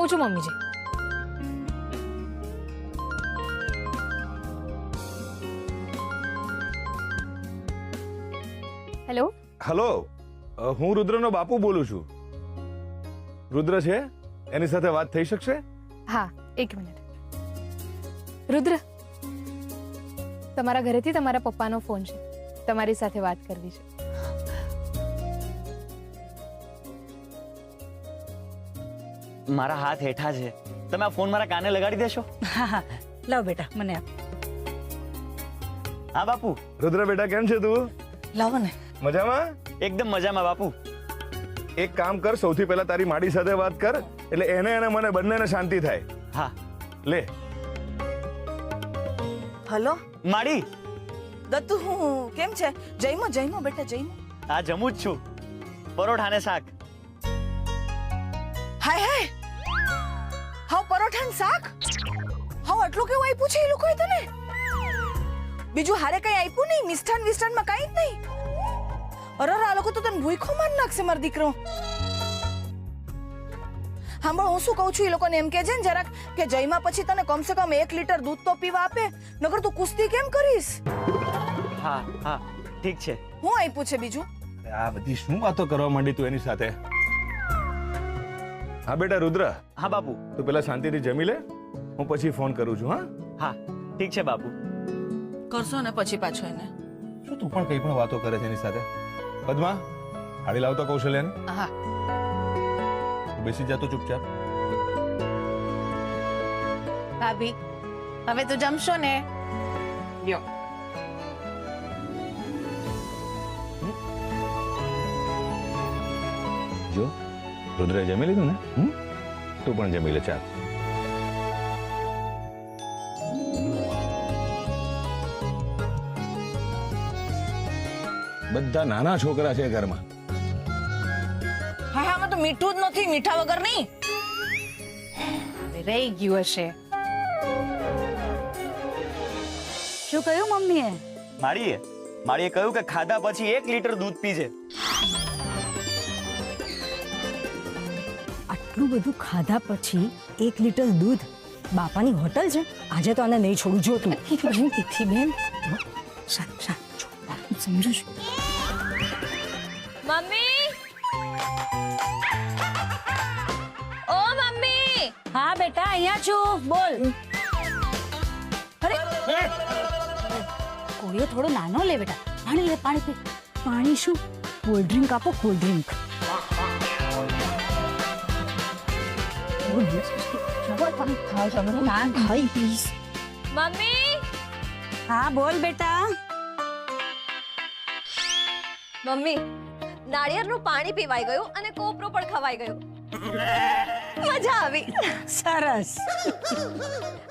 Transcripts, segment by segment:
કહું છું મમ્મીજી. હેલો. હલો, હું રુદ્રનો બાપુ બોલું છું. રુદ્ર છે? એની સાથે વાત થઈ શકશે? હા, એક મિનિટ. રુદ્ર, તમારા ઘરેથી તમારા પપ્પાનો ફોન છે, તમારી સાથે વાત કરવી છે. મારા હાથ હેઠા છે, તમે આ ફોન મારા કાને લગાડી દેશો? હા હા, લાવ બેટા મને આપ. હા બાપુ. રુદ્ર બેટા, કેમ છે તું? લાવો ને. મજામાં? એકદમ મજામાં બાપુ. એક કામ કર, સૌથી પહેલા તારી માડી સાથે વાત કર, એટલે એને અને મને બંનેને શાંતિ થાય. હા. લે. હલો માડી. દત્તુ, હું કેમ છે? જઈમો જઈમો બેટા જઈમો. આ જમું જ છું, પરોઠા ને શાક. હાય હાય, હાવ પરોઠા ને શાક? હાવ આટલું કેવું આપ્યું છે એ લોકોએ તને? બીજું હારે કઈ આપ્યું નહીં? મિષ્ટાન વિષ્ટાનમાં કઈ જ નહીં? અરે આ લોકો તો તને ભૂખો માર નાખશે મારો દીકરો. સાંભળ, હું શું કહું છું, એ લોકોને એમ કહેજે ને જરાક કે જઈમાં પછી તને કમસે કમ 1 લીટર દૂધ તો પીવા આપે, નકર તું કુસ્તી કેમ કરીશ? હા હા, ઠીક છે. હું આપ્યું છે બીજું? આ બધી શું વાતો કરવા માંડી તું એની સાથે? હા બેટા રુદ્ર. હા બાપુ. તું પેલા શાંતિથી જમી લે, હું પછી ફોન કરું છું. હા હા, ઠીક છે બાપુ. કરશો ને પછી પાછો એને. શું તું પણ કઈ પણ વાતો કરે છે એની સાથે? પદ્મા, હાડી લાવતો કૌશલ્યાને. હા. બેસી જા તો ચૂપચાપ. ભાભી, હવે તો જમશો ને? લ્યો. જો રુદ્રે જમી લીધું ને? તું પણ જમી લે, ચાલ. બધા નાના છોકરા છે ઘરમાં. હા આમાં તો મીઠું જ નથી, મીઠા વગર નહીં. રહી ગયું હશે. શું કહ્યું મમ્મીએ? માડીએ કહ્યું કે ખાધા પછી 1 લીટર દૂધ પીજે. આટલું બધું ખાધા પછી 1 લીટર દૂધ? બાપાની હોટલ છે, આજે તો આને નહીં છોડું. જો તું તીખી બેન, સમજુ છું. મમ્મી, ઓ મમ્મી. હા બેટા, અહીંયા છું, બોલ. અરે કોળિયો થોડો નાનો લે બેટા. પાણી લે, પાણી પી. પાણી શું? કોલ્ડ ડ્રિંક આપો, કોલ્ડ ડ્રિંક. મમ્મી. હા બોલ બેટા. મમ્મી, નાળિયેરનું પાણી પીવાઈ ગયું અને કોપરો પણ ખવાઈ ગયો. મજા આવી. સરસ.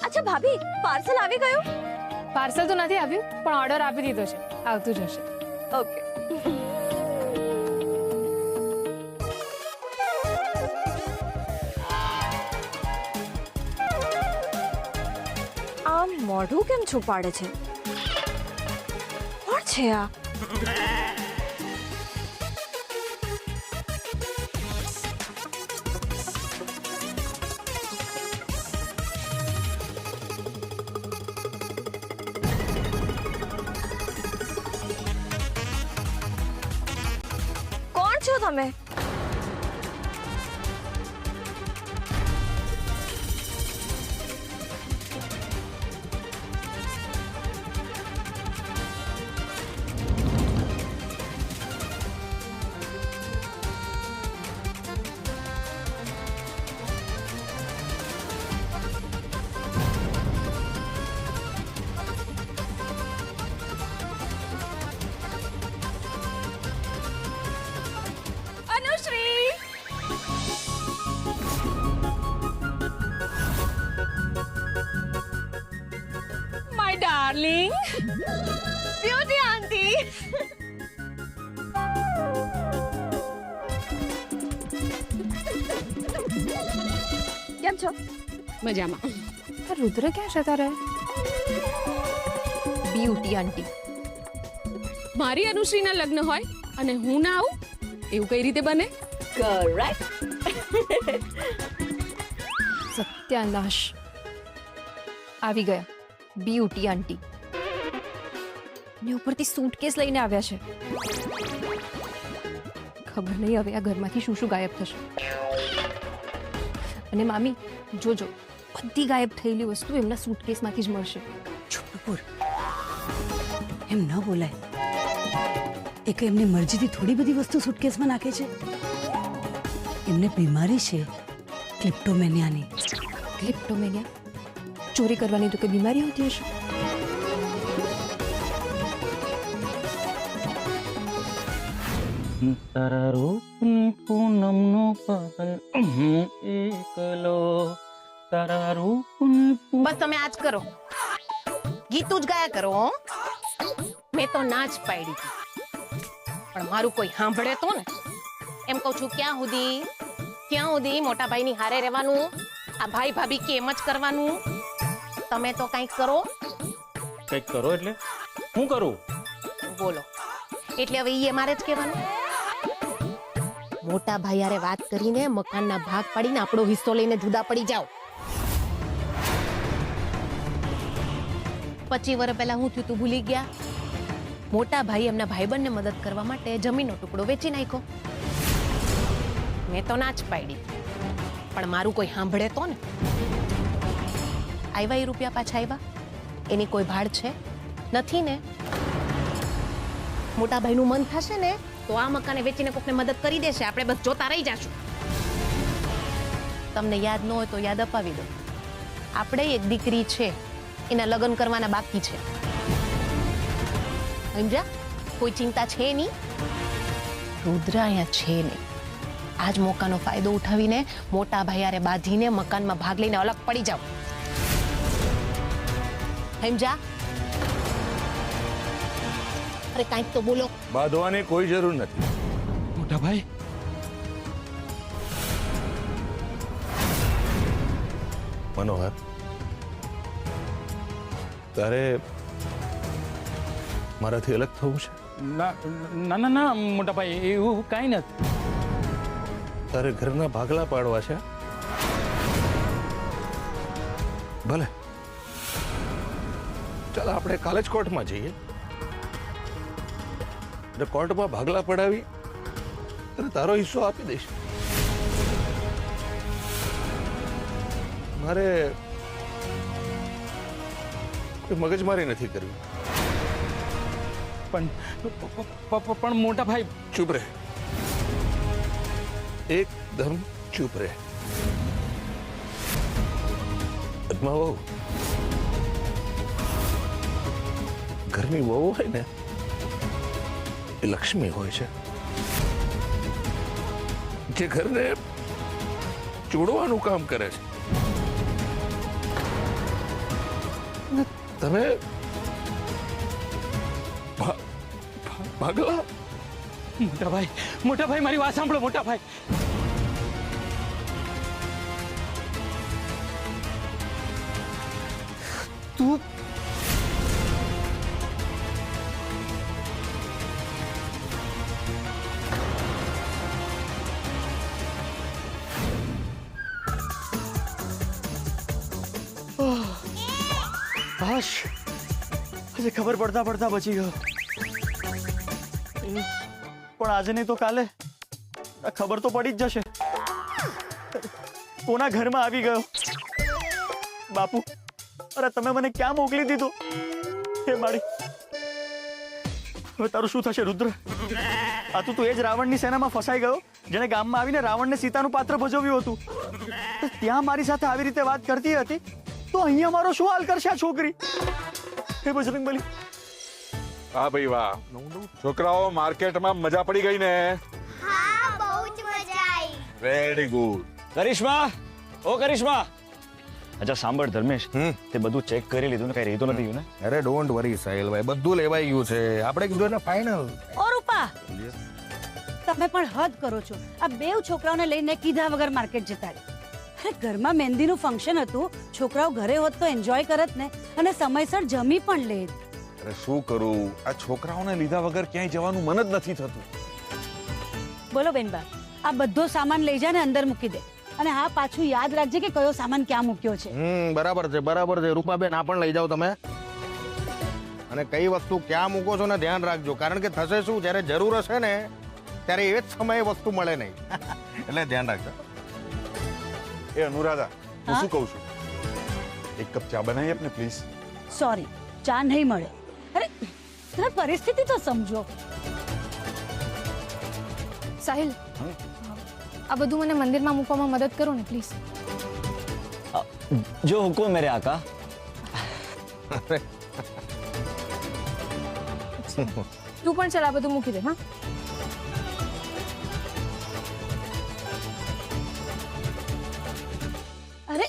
અચ્છા ભાભી, પાર્સલ આવી ગયું? પાર્સલ તો નથી આવ્યું, પણ ઓર્ડર આપી દીધો છે, આવતું જશે. ઓકે. આમ મોઢું કેમ છુપાડે છે? કોણ છે આ? કોણ છો તમે? Anushree. My darling. Beauty aunty. કેમ છો? મજામાં. રુદ્ર ક્યાં છે તારે? Beauty aunty. મારી અનુશ્રીના લગ્ન હોય અને હું ના આવું, એવું કઈ રીતે બને? કરેક્ટ. સત્યાનાશ, આવી ગયા બ્યુટી આંટી ને ઉપરથી સૂટકેસ લઈને આવ્યા છે. ખબર નહીં હવે આ ઘરમાંથી શું શું ગાયબ થશે. અને મામી જોજો, બધી ગાયબ થયેલી વસ્તુ એમના સૂટકેસમાંથી જ મળશે. ચૂપપુર એમ ન બોલાય. એ કઈ એમની મરજીથી થોડી બધી વસ્તુ સુટકેસમાં નાખે છે. એમને બીમારી છે ક્લિપ્ટોમેનિયાની. ક્લિપ્ટોમેનિયા? ચોરી કરવાની તો કઈ બીમારી હોતી હશે? તારા રૂપની પૂનમનો પવન એકલો, તારા રૂપની બસ તમે આજ કરો, ગીતું જ ગાયા કરો. હો, મેં તો ના જ પાડી હતી, પણ મારું કોઈ સાંભળે તો ને. એમ કહું છું, ક્યાં સુધી મોટા ભાઈની હારે રહેવાનું? આ ભાઈ ભાભી કેમ જ કરવાનું? તમે તો કંઈક કરો. કંઈક કરો એટલે હું કરું? બોલો, એટલે હવે ઈ મારે જ કહેવાનું. મોટા ભાઈ હારે વાત કરીને મકાનના ભાગ પાડીને આપણો હિસ્સો લઈને જુદા પડી જાઓ. 25 વર્ષ પહેલા હું થયું તું ભૂલી ગયા? મોટા ભાઈ એમના ભાઈબંધને મદદ કરવા માટે જમીનનો ટુકડો વેચી નાખ્યો. મેં તો ના જ પાડી, પણ મારું કોઈ સાંભળે તો ને. આવ્યા એ રૂપિયા પાછા આવ્યા? એની કોઈ ભાડ છે? નથી ને. મોટા ભાઈનું મન થશે ને તો આ મકાને વેચીને કોકને મદદ કરી દેશે. આપણે બસ જોતા રહી જાશું. તમને યાદ ન હોય તો યાદ અપાવી દો, આપણે એક દીકરી છે, એના લગ્ન કરવાના બાકી છે. સમજ્યા? કોઈ ચિંતા છે નહીં. રુદ્ર અહીંયા છે નહીં. આજ મોકાનો ફાયદો ઉઠાવીને મોટા ભાઈ હારે બાંધીને મકાનમાં ભાગ લઈને અલગ પડી જાઓ. સમજ્યા? અરે કાંઈક તો બોલો. બાંધવાની કોઈ જરૂર નથી. મોટા ભાઈ, મનોહર, તારે મારાથી અલગ થવું છે? ના ના ના મોટા ભાઈ, એવું કાંઈ નથી. તારે ઘરના ભાગલા પાડવા છે? ભલે, ચાલ આપણે કાલે જ કોર્ટમાં જઈએ. એટલે કોર્ટમાં ભાગલા પડાવી અને તારો હિસ્સો આપી દઈશ. મારે કોઈ મગજમારી નથી કરવી. પણ મોટા ભાઈ, ચૂપ રહે, એકદમ ચૂપ રહે. પદ્મા વહુ, ઘરની વહુ હોય ને એ લક્ષ્મી હોય છે, જે ઘરને જોડવાનું કામ કરે છે. તમે ભાગલા? મોટા ભાઈ મારી વાત સાંભળો. મોટા ભાઈ, તું બસ હજી ખબર પડતા પડતા બચી ગયો. પણ આજે નહીં તો કાલે ખબર તો પડી જ જશે. કોના ઘરમાં આવી ગયો? બાપુ, અરે તમે મને ક્યાં મોકલી દીધો? હે માડી, હવે તારું શું થશે? રુદ્ર, આ તું એ જ રાવણની સેનામાં ફસાઈ ગયો જેને ગામમાં આવીને રાવણને સીતાનું પાત્ર ભજવ્યું હતું. ત્યાં મારી સાથે આવી રીતે વાત કરતી હતી, તો અહીંયા મારો શું હાલ કરશે આ છોકરી? હે બજરંગબલી. હા ભાઈ વાહ, છોકરાઓ માર્કેટમાં મજા પડી ગઈ ને? હા, બહુ જ મજા આવી. Very good. કરિશ્મા, ઓ કરિશ્મા. અચ્છા સાંભળ ધર્મેશ, તે બધું ચેક કરી લીધું ને? કઈ રહી તો નથી ગયું ને? અરે ડોન્ટ વરી સાહિલભાઈ, બધું લેવાઈ ગયું છે. આપણે કીધું ને ફાઇનલ. ઓ રૂપા, તમે પણ હદ કરો છો. આ બેવ છોકરાઓને લઈને કીધા વગર માર્કેટ જતા રહ્યા. અરે ઘરમાં મહેંદીનું ફંક્શન હતું, છોકરાઓ ઘરે હોત તો એન્જોય કરત ને, અને સમયસર જમી પણ લે. અરે શું કરું, આ છોકરાઓને લીધા વગર ક્યાંય જવાનું મન જ નથી થતું. બોલો બેનબા, આ બધો સામાન લઈ જા ને અંદર મૂકી દે. અને હા પાછું યાદ રાખજે કે કયો સામાન ક્યાં મૂક્યો છે. બરાબર છે રૂપાબેન, આ પણ લઈ જાઓ તમે. અને કઈ વસ્તુ ક્યાં મૂકો છો ને ધ્યાન રાખજો, કારણ કે થશે શું, જ્યારે જરૂર હશે ને ત્યારે એ જ સમયે વસ્તુ મળે નહીં. એટલે ધ્યાન રાખજો. એ અનુરાધા, હું હા? શું કહું છું, એક કપ ચા બનાવી આપને પ્લીઝ. સોરી, ચા નહીં મળે. અરે તમે પરિસ્થિતિ તો સમજો. સાહિલ આ બધું મને મંદિરમાં મૂકવામાં મદદ કરો ને પ્લીઝ. જો હુકુમ મેરે આકા. તું પણ ચાલ આ બધું મૂકી દે. હા અરે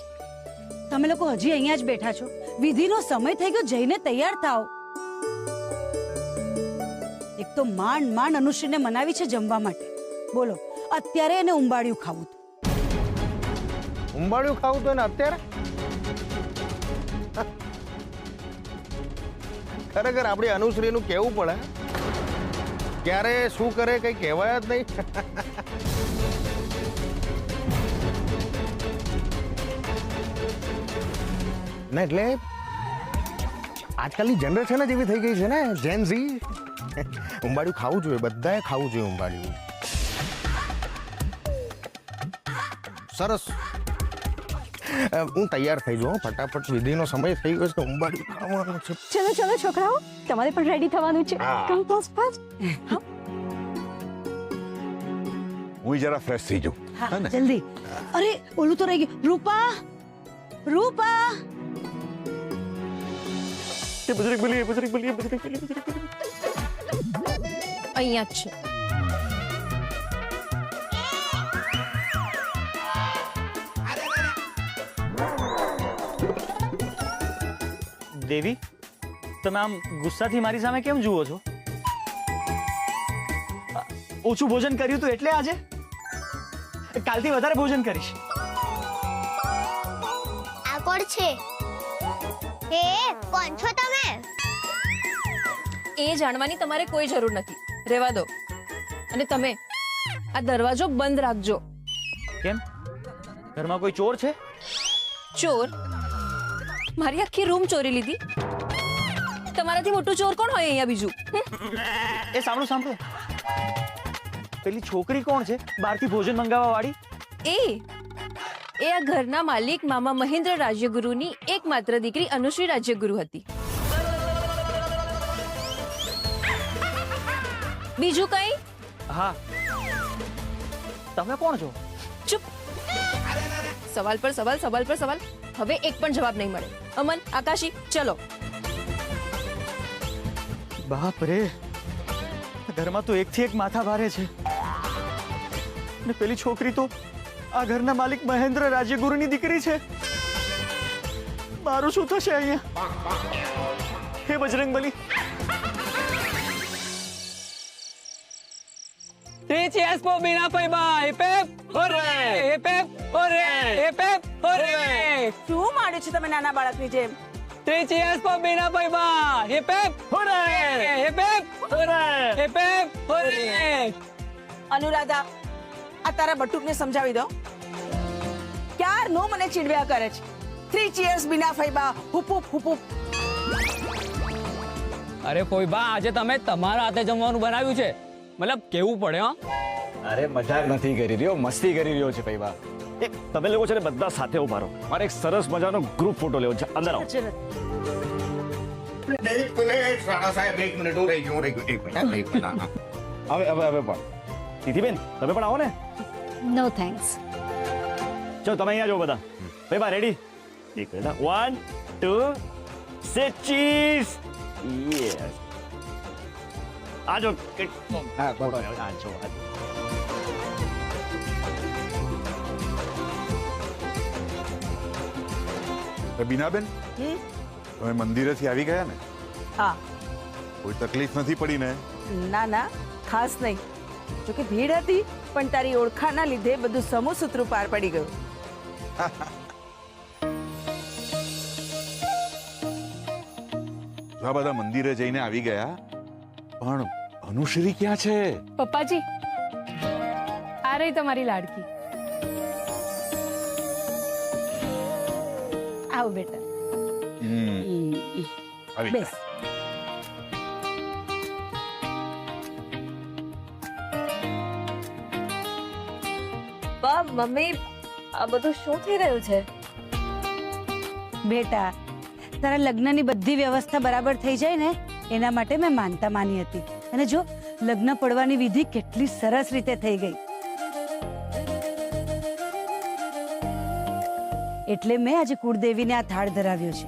તમે લોકો હજી અહીંયા જ બેઠા છો? વિધિનો સમય થઈ ગયો, જઈને તૈયાર થાઓ. એક તો માંડ માંડ અનુશ્રીને મનાવી છે જમવા માટે. બોલો, અત્યારે એને ઉંબાડિયું ખાવું હતું. ઉંબાડિયું ખાવું તો ને અત્યારે ખરેખર આપણી અનુશ્રીનું કહેવું પડે. ક્યારે શું કરે કઈ કહેવાય જ નહીં. ના એટલે આજકાલની જનરેશન જ એવી થઈ ગઈ છે ને, જેન ઝી. ઉંબાડિયું ખાવું જોઈએ, બધાએ ખાવું જોઈએ ઉંબાડિયું. સરસ. હું તૈયાર થઈ જાઉં ફટાફટ, વિધિનો સમય થઈ ગયો છે, ઉંબાડિયું ખાવાનું છે. ચલો ચલો છોકરાઓ, તમારે પણ રેડી થવાનું છે. કમ ફાસ્ટ ફાસ્ટ. હું જરા ફ્રેશ થઈ જાઉં. હા જલ્દી. અરે ઓલું તો રહી ગયું. રૂપા, રૂપા. અહીંયા જ છે. દેવી, તમે આમ ગુસ્સાથી મારી સામે કેમ જુઓ છો? ઓછું ભોજન કર્યું તું એટલે આજે? કાલથી વધારે ભોજન કરીશ. આ કોણ છે? હે, કોણ છો તમે? એ જાણવાની તમારે કોઈ જરૂર નથી. રહેવા દો. અને તમે આ દરવાજો બંધ રાખજો. કેમ? ઘરમાં કોઈ ચોર છે? ચોર? મારી આખી રૂમ ચોરી લીધી. તમારાથી મોટું ચોર કોણ હોય અહીંયા બીજું? એ સાંભળો સાંભળો, પેલી છોકરી કોણ છે બહારથી ભોજન મંગાવવા વાળી? એ આ ઘરના માલિક મામા મહેન્દ્ર રાજ્યગુરુની એકમાત્ર દીકરી અનુશ્રી રાજ્યગુરુ હતી. બીજું કઈ? હા. તમે કોણ છો? ચૂપ. સવાલ પર સવાલ, સવાલ પર સવાલ. હવે એક પણ જવાબ નહીં મળે. અમન, આકાશી, ચલો. બાપ રે, ઘરમાં તો એકથી એક માથા ભારે છે. ને પેલી છોકરી તો આ ઘરના માલિક મહેન્દ્ર રાજ્યગુરુની દીકરી છે. મારું શું થશે અહીંયા? હે Bajrangbali. Three cheers for Bina Paiba. Hip hip hooray! Hip hip hooray! Hip hip hooray! શું માંડ્યું છે તમે નાના બાળકની જેમ? Three cheers for Bina Paiba. Hip hip hooray! Hip hip hooray! Hip hip hooray! Anuradha, આ તારા બટુકને સમજાવી દો. ક્યારનો મને ચીડવ્યા કરે છે. 3 cheers બિના ફૈબા, હુપ હુપ હુપ હુપ. અરે ફોઈબા, આજે તમે તમારા હાથે જમવાનું બનાવ્યું છે. મતલબ કેવું પડે હો. અરે મજાક નથી કરી રહ્યો, મસ્તી કરી રહ્યો છે ભાઈ. તમે લોકો છે ને બધા સાથે ઉભા રહો, મારે એક સરસ મજાનો ગ્રુપ ફોટો લેવો છે. અંદર આવો. સાહેબ એક મિનિટ, હું રહી ગયું. હવે પણ તિથિબેન તમે પણ આવો ને. No thanks. ચલો તમે અહીંયા જો બધા. ભાઈ બા રેડી? એક મિનિટ. 1 2 say cheese. યસ. આજો. હા બરાબર. આજો. બીનાબેન, તમે મંદિરેથી આવી ગયા ને? હા. કોઈ તકલીફ નથી પડી ને? ના ના, ખાસ નહીં. જોકે ભીડ હતી, પણ તારી ઓળખાણના લીધે બધું સમૂહસૂત્રું પાર પડી ગયું. જો આ બધા મંદિરે જઈને આવી ગયા, પણ અનુશ્રી ક્યાં છે? પપ્પાજી, આ રહી તમારી લાડકી. આવ બેટા. આવી બેસ. મમ્મી આ બધું શું થઈ રહ્યું છે? બેટા તારા લગ્નની બધી વ્યવસ્થા બરાબર થઈ જાય ને એના માટે મેં માનતા માની હતી, અને જો લગ્ન પડવાની વિધિ કેટલી સરસ રીતે થઈ ગઈ. એટલે મેં આજે કુળદેવીને આ થાળ ધરાવ્યો છે.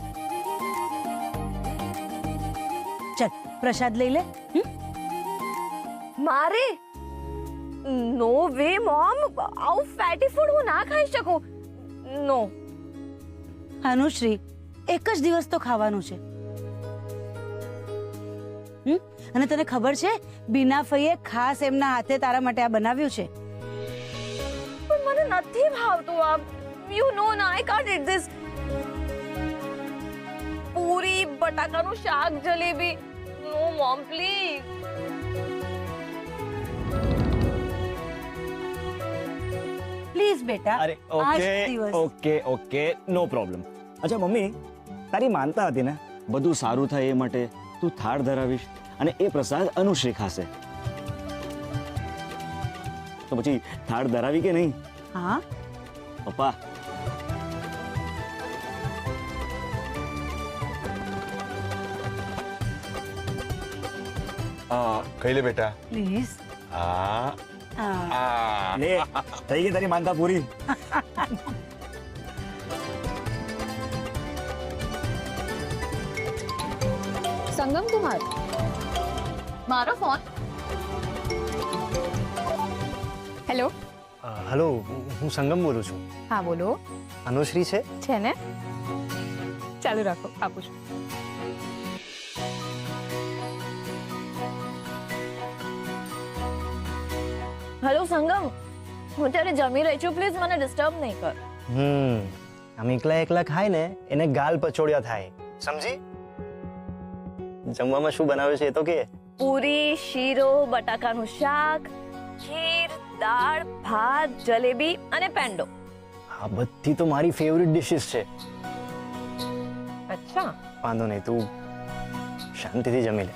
ચલ પ્રસાદ લઈ લે. મારે નો વે મોમ, આવું ફેટી ફૂડ હું ના ખાઈ શકું. નો. અનુશ્રી એક જ દિવસ તો ખાવાનું છે. અને તને ખબર છે બીના ફઈએ ખાસ એમના હાથે તારા માટે આ બનાવ્યું છે. પણ મને નથી ભાવતું આ. યુ નો ના, I can't it this. Puri, બટાકાનું શાક, jalebi. No mom please. Please બેટા. અરે આજ ઓકે દિવસ. Okay okay no problem. અચ્છા મમ્મી, તારી માનતા હતી ને બધું સારું થાય એ માટે તું થાળ ધરાવીશ અને એ પ્રસાદ અનુશ્રી ખાશે, તો પછી થાળ ધરાવી કે નહીં? હા પપ્પા. ખાઈ લે બેટા. પ્લીઝ. આ લે, થઈ ગઈ તારી માનતા પૂરી. સંગમ કુમાર, મારો ફોન. હેલો. હેલો, હું સંગમ બોલું છું. હા બોલો. અનુશ્રી છે? છે ને, ચાલુ રાખો, આપું છું. હેલો સંગમ, હું ત્યારે જમી રહી છું, પ્લીઝ મને ડિસ્ટર્બ નહીં કર. આમ એકલા એકલા ખાય ને એને ગાલ પચોડિયા થાય, સમજી? જમવામાં શું બનાવ્યું છે એ તો કે. પૂરી, શીરો, બટાકાનું શાક, ખીર, દાળ, ભાત, જલેબી અને પેંડો. આ બધી તો મારી ફેવરિટ ડિશિસ છે. અચ્છા. વાંધો નહીં, તું શાંતિથી જમી લે,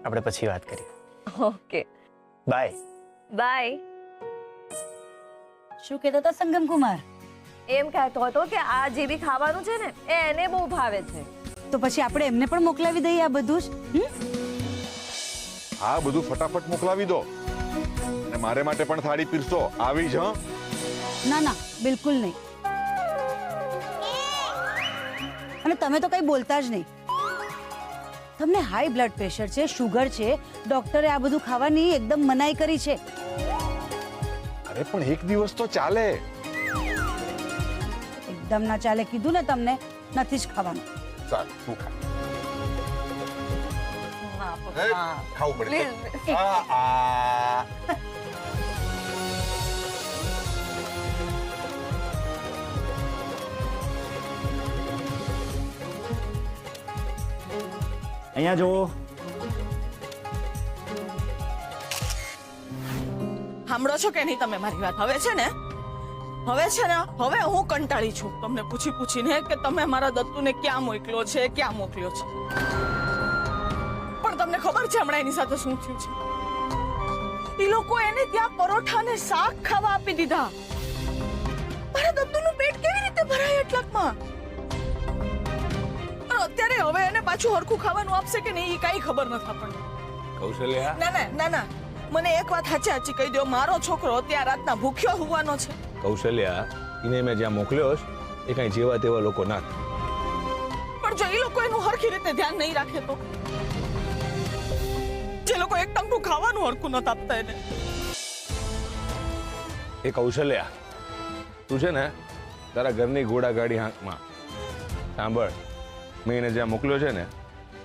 આપણે પછી વાત કરીએ. Okay, bye. બાય. શું કહેતા હતા સંગમ કુમાર? એમ કહેતો હતો કે આ જે બી ખાવાનું છે ને એ એને બહુ ભાવે છે. તો પછી આપણે એમને પણ મોકલાવી દઈએ આ બધું જ. આ બધું ફટાફટ મોકલાવી દો અને મારે માટે પણ થાળી પીરસો. આવી જ. ના ના, બિલકુલ નહીં. અને તમે તો કઈ બોલતા જ નહીં. તમને હાઈ બ્લડ પ્રેશર છે, શુગર છે, ડોક્ટરે આ બધું ખાવાની એકદમ મનાઈ કરી છે. અરે પણ એક દિવસ તો ચાલે. એકદમ ના ચાલે કીધું ને તમને, નથી જ ખાવાનું. સારું, તું ખા. ના, હે? પપ્પા. ખાવું પડે. Please. આ અહીંયા જો. સાંભળો છો કે નહીં તમે મારી વાત? હવે છે ને હવે હું કંટાળી છું તમને પૂછી પૂછીને કે તમે મારા દત્તુને ક્યાં મોકલ્યો છે, ક્યાં મોકલ્યો છે. પણ તમને ખબર છે હમણાં એની સાથે શું થયું છે? એ લોકો એને ત્યાં પરોઠા ને શાક ખાવા આપી દીધા. મારા દત્તુનું પેટ કેવી રીતે ભરાય એટલાકમાં? પણ અત્યારે હવે એને પાછું હરખું ખાવાનું આપશે કે નહીં એ કઈ ખબર નથી આપણને. કૌશલ્યા, ના મને એક વાત સાચી કહી દો, મારો છોકરો અત્યારે રાતના ભૂખ્યો હોવાનો છે. કૌશલ્યા, એને મેં જ્યાં મોકલ્યો છે એ કઈ જેવા તેવા લોકો ના. પણ જો એ લોકો એનું હરખી રીતે ધ્યાન નહીં રાખે તો? જે લોકો એક ટંકનું ખાવાનું હરખું નથી આપતા એને. એ કૌશલ્યા, તું છે ને તારા ઘરની ઘોડા ગાડી હાંકમાં સાંભળ. મેં એને જ્યાં મોકલ્યો છે ને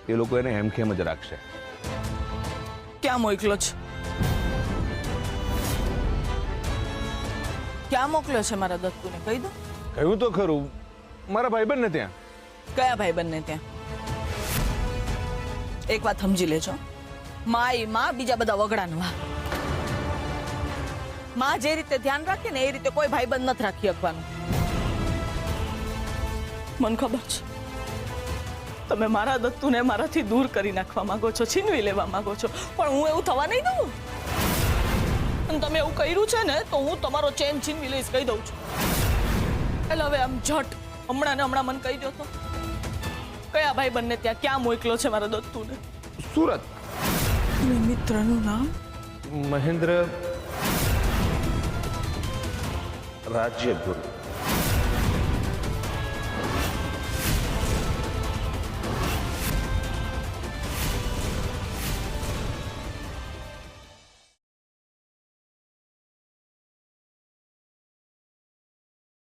એ લોકો એને હેમખેમ જ રાખશે. ક્યાં મોકલ્યો છે? ક્યાં મોકલ્યો છે મારા દત્તુને? કહી દો. કહ્યું તો ખરું, મારા ભાઈબંધને ત્યાં. કયા ભાઈબંધને ત્યાં? એક વાત સમજી લેજો, માં બીજા બધા વગડાના. માં જે રીતે ધ્યાન રાખે ને એ રીતે કોઈ ભાઈબંધ નથી રાખી શકવાનું. મને ખબર છે તમે મારા દત્તુને મારાથી દૂર કરી નાખવા માંગો છો, છીનવી લેવા માંગો છો, પણ હું એવું થવા નહીં દઉં. અને તમે એવું કર્યું છે ને તો હું તમારો ચેન છીનવી લઈશ, કહી દઉં છું. એટલે હવે આમ ઝટ હમણાં ને હમણાં મને કહી દો તો કયા ભાઈ બંને ત્યાં ક્યાં મોકલો છે મારા દત્તુને? સુરત. મિત્રનું નામ મહેન્દ્ર રાજ્યગુરુ.